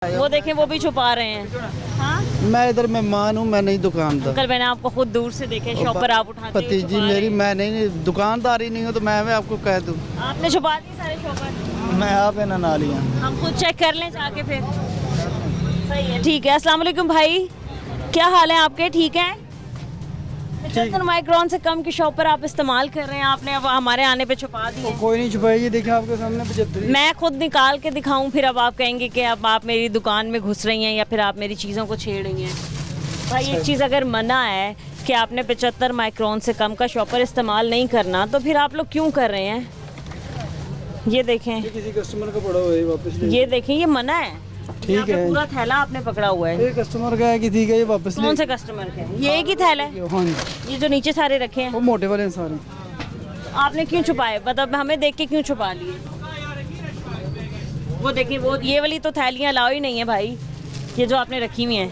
वो देखें वो भी छुपा रहे हैं। हाँ? मैं इधर मेहमान हूँ, मैं नहीं दुकानदार। अंकल मैंने आपको खुद दूर से देखे शॉप पर आप उठाते हुए भतीजी छुपा मेरी, रहे मैं नहीं दुकानदारी नहीं हूँ तो मैं आपको कह दूँ। हैं। आपने छुपा दिए सारे शॉपर। मैं आप है ना लिया। हम खुद चेक कर लें जाके फिर। सही है, ठीक है। अस्सलाम वालेकुम भाई, क्या हाल है आपके? ठीक है। 75 माइक्रोन से कम की शॉपर आप इस्तेमाल कर रहे हैं, आपने अब हमारे आने पे छुपा दिए। कोई नहीं छुपाई, ये देखिए आपके सामने 75। मैं खुद निकाल के दिखाऊं फिर अब आप कहेंगे कि अब आप मेरी दुकान में घुस रही हैं या फिर आप मेरी चीज़ों को छेड़ रही हैं। भाई एक चीज़ अगर मना है कि आपने 75 माइक्रोन से कम का शॉपर इस्तेमाल नहीं करना तो फिर आप लोग क्यों कर रहे हैं? ये देखें, किसी कस्टमर का पड़ा हुआ है, वापस ले। ये देखें, ये मना है। ठीक है, पूरा थैला आपने पकड़ा हुआ है। ये कस्टमर का है, किसी का, ये वापस ले। कौन से कस्टमर का है? ये एक ही थैला है, हाँ, ये जो नीचे सारे रखे हैं वो मोटे वाले हैं सारे। आपने क्यों छुपाए? मतलब हमें देख के क्यों छुपा लिए? वो देखिए, वो ये वाली तो थैलियाँ अलाउ ही नहीं है भाई, ये जो आपने रखी हुई हैं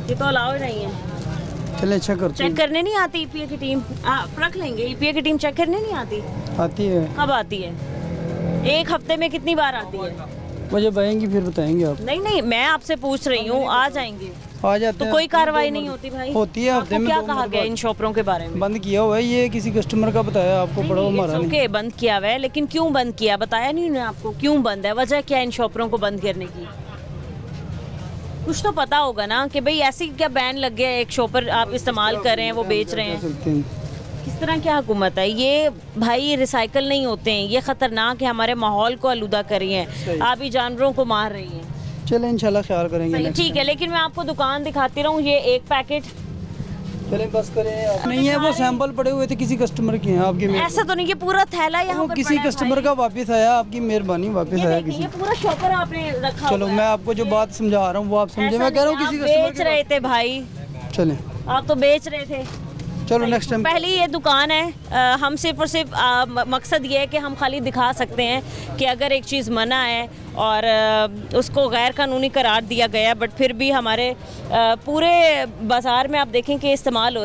ये तो अलाउ ही नहीं है। चले अच्छा करते चेक करने नहीं आती ईपीए की टीम? आप रख लेंगे, ईपीए की टीम चेक करने नहीं आती? आती है। कब आती है? एक हफ्ते में कितनी बार आती है? मुझे बताएंगी फिर बताएंगे आप। नहीं नहीं, मैं आपसे पूछ रही हूँ, आ जाएंगे आ जाते तो हैं। कोई कार्रवाई नहीं होती भाई? होती है हफ्ते आपको में क्या 2 कहा गया इन शॉपरों के बारे में? बंद किया हुआ है, ये किसी कस्टमर का बताया आपको, पड़ा हुआ हमारा नहीं। ओके, बंद किया हुआ है, लेकिन क्यों बंद किया बताया नहीं उन्होंने आपको? क्यों बंद है, वजह क्या है इन शॉपरों को बंद करने की? कुछ तो पता होगा ना कि भाई ऐसी क्या बैन लग गया है, एक शॉपर आप इस्तेमाल कर रहे हैं, वो बेच रहे हैं। सकते हैं। किस तरह की हुकूमत है ये भाई? रिसाइकल नहीं होते हैं, ये खतरनाक है, हमारे माहौल को आलूदा कर रही हैं, आप ही जानवरों को मार रही हैं। चले इंशाल्लाह ख्याल करेंगे। सही, ठीक है, लेकिन मैं आपको दुकान दिखाती रहूँ, ये एक पैकेट चले बस करें आप। नहीं है, वो सैंपल पड़े हुए थे किसी कस्टमर के हैं, आपकी ऐसा तो नहीं कि पूरा थैला यहाँ वो पर किसी पड़ा है कस्टमर भाई। का वापस आया, आपकी मेहरबानी, वापस ये आया देखिए, किसी। ये पूरा शॉपर आपने रखा चलो हुआ मैं है। आपको जो बात समझा रहा हूँ वो आप समझे, ऐसा मैं कह रहा हूँ नहीं, किसी आप कस्टमर बेच रहे थे भाई, चले आप तो बेच रहे थे। चलो नेक्स्ट टाइम। पहली ये दुकान है, हम सिर्फ और सिर्फ मकसद ये है कि हम खाली दिखा सकते हैं कि अगर एक चीज़ मना है और उसको गैर कानूनी करार दिया गया, बट फिर भी हमारे पूरे बाज़ार में आप देखें कि इस्तेमाल हो